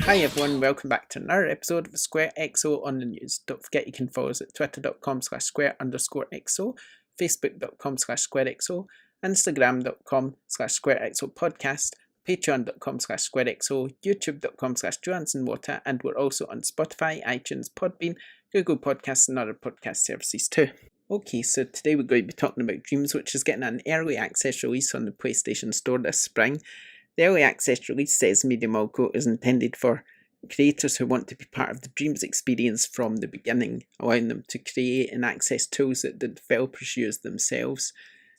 Hi everyone, welcome back to another episode of SquareXO on the news. Don't forget you can follow us at twitter.com/square_xo, facebook.com/squarexo, instagram.com/squarexo podcast, patreon.com/squarexo, youtube.com/johansonwater, and we're also on Spotify, iTunes, Podbean, Google Podcasts and other podcast services too. Okay, so today we're going to be talking about Dreams, which is getting an early access release on the PlayStation Store this spring. The early access release says Media Molecule is intended for creators who want to be part of the Dreams experience from the beginning, allowing them to create and access tools that the developers use themselves.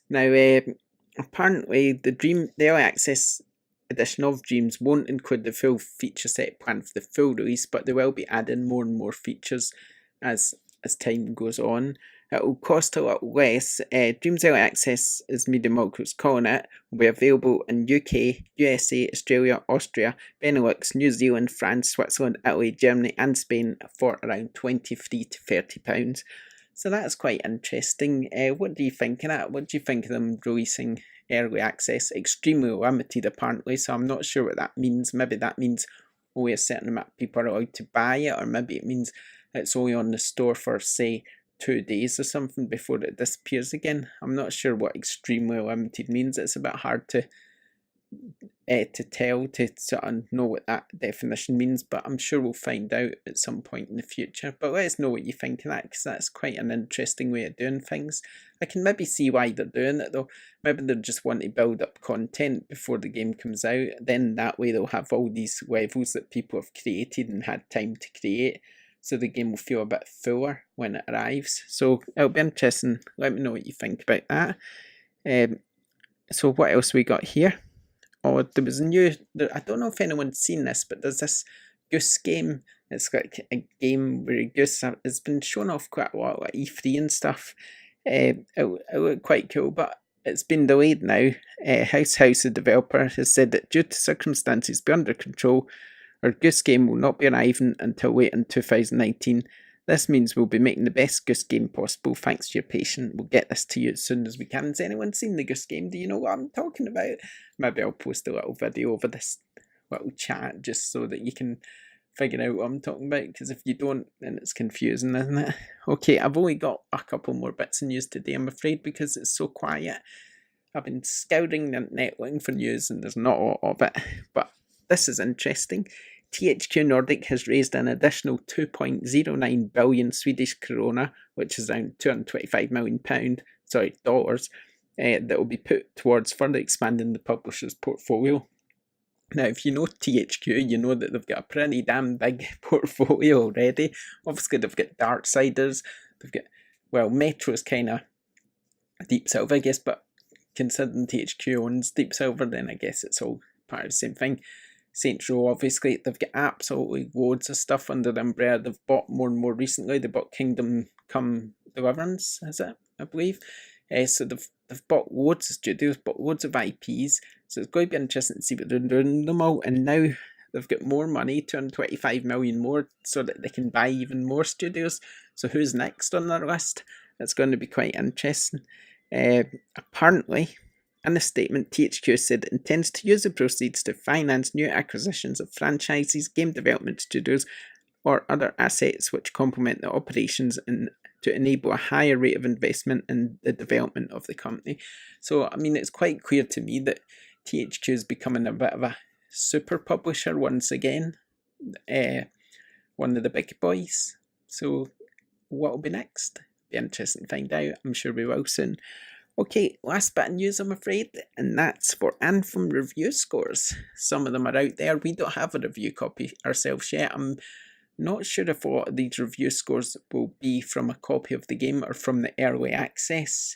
Now, apparently, the early access edition of Dreams won't include the full feature set planned for the full release, but they will be adding more and more features as time goes on. It will cost a lot less. Dreams Early Access, as Media Molecule's calling it, will be available in UK, USA, Australia, Austria, Benelux, New Zealand, France, Switzerland, Italy, Germany and Spain for around £23 to £30. So that's quite interesting. What do you think of that? What do you think of them releasing early access? Extremely limited apparently, so I'm not sure what that means. Maybe that means only a certain amount of people are allowed to buy it, or maybe it means it's only on the store for, say, 2 days or something before it disappears again. I'm not sure what extremely limited means. It's a bit hard to tell, to sort of know what that definition means, but I'm sure we'll find out at some point in the future. But let us know what you think of that, because that's quite an interesting way of doing things. I can maybe see why they're doing it though. Maybe they just want to build up content before the game comes out, then that way they'll have all these levels that people have created and had time to create, so the game will feel a bit fuller when it arrives. So it'll be interesting. Let me know what you think about that. So what else we got here? Oh, there was a new, I don't know if anyone's seen this, but there's this Goose game. It's like a game where Goose has been shown off quite a lot, like E3 and stuff. It looked quite cool, but it's been delayed now. House, the developer, has said that due to circumstances beyond their control, our Goose game will not be arriving until late in 2019. This means we'll be making the best Goose game possible. Thanks to your patience. We'll get this to you as soon as we can. Has anyone seen the Goose game? Do you know what I'm talking about? Maybe I'll post a little video over this little chat just so that you can figure out what I'm talking about, because if you don't, then it's confusing, isn't it? Okay, I've only got a couple more bits of news today, I'm afraid, because it's so quiet. I've been scouring the internet looking for news and there's not a lot of it, but this is interesting. THQ Nordic has raised an additional 2.09 billion Swedish krona, which is around £225 million, dollars, that will be put towards further expanding the publisher's portfolio. Now, if you know THQ, you know that they've got a pretty damn big portfolio already. Obviously, they've got Darksiders, they've got, well, Metro's kind of Deep Silver, I guess, but considering THQ owns Deep Silver, then I guess it's all part of the same thing. Saints Row, obviously, they've got absolutely loads of stuff under the umbrella. They've bought more and more recently. They bought Kingdom Come Deliverance, is it, I believe? So they've bought loads of studios, bought loads of IPs. So it's going to be interesting to see what they're doing them all. And now they've got more money, 225 million more, so that they can buy even more studios. So who's next on their list? It's going to be quite interesting. Apparently, in a statement, THQ said it intends to use the proceeds to finance new acquisitions of franchises, game development studios, or other assets which complement the operations and to enable a higher rate of investment in the development of the company. So, I mean, it's quite clear to me that THQ is becoming a bit of a super publisher once again, one of the big boys. So, what will be next? Be interesting to find out. I'm sure we will soon. Okay, last bit of news, I'm afraid, and that's for Anthem review scores. Some of them are out there. We don't have a review copy ourselves yet. I'm not sure if a lot of these review scores will be from a copy of the game or from the early access,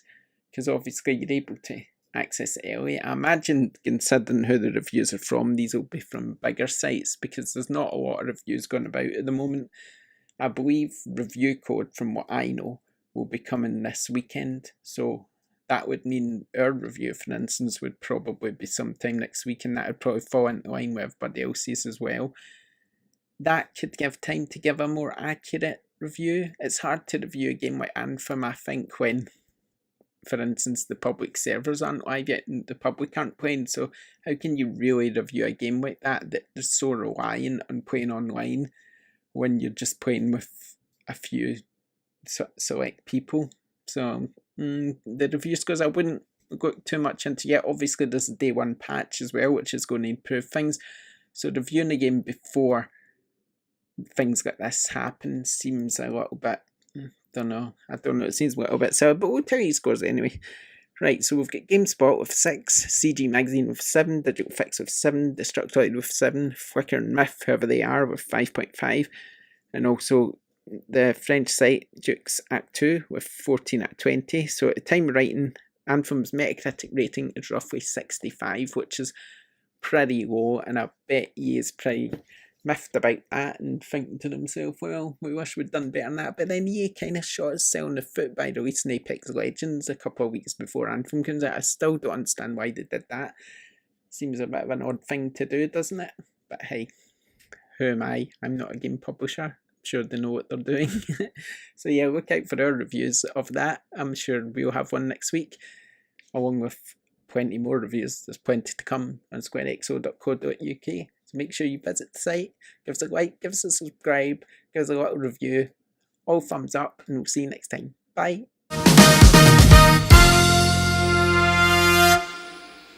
because obviously you're able to access it early. I imagine, considering who the reviews are from, these will be from bigger sites, because there's not a lot of reviews going about at the moment. I believe review code, from what I know, will be coming this weekend, so that would mean our review, for instance, would probably be sometime next week, and that would probably fall into line with everybody else's as well. That could give time to give a more accurate review. It's hard to review a game like Anthem, I think, when for instance, the public servers aren't live yet and the public aren't playing, so how can you really review a game like that is so reliant on playing online when you're just playing with a few select people? So the review scores I wouldn't go too much into yet. Obviously there's a day one patch as well, which is going to improve things, so reviewing a game before things like this happen seems a little bit, I don't know, it seems a little bit silly, but we'll tell you scores anyway. Right, so we've got GameSpot with 6, CG Magazine with 7, Digital Fix with 7, Destructoid with 7, Flickr and Myth, whoever they are, with 5.5, and also the French site Dukes Act 2 with 14 out of 20. So at the time of writing, Anthem's Metacritic rating is roughly 65, which is pretty low, and I bet he is pretty miffed about that and thinking to himself, well, we wish we'd done better than that. But then EA kind of shot itself in the foot by releasing Apex Legends a couple of weeks before Anthem comes out. I still don't understand why they did that. Seems a bit of an odd thing to do, doesn't it? But hey, who am I? I'm not a game publisher. I'm sure they know what they're doing. So yeah, look out for our reviews of that. I'm sure we'll have one next week, along with plenty more reviews. There's plenty to come on squarexo.co.uk. So make sure you visit the site, give us a like, give us a subscribe, give us a little review, all thumbs up, and we'll see you next time. Bye.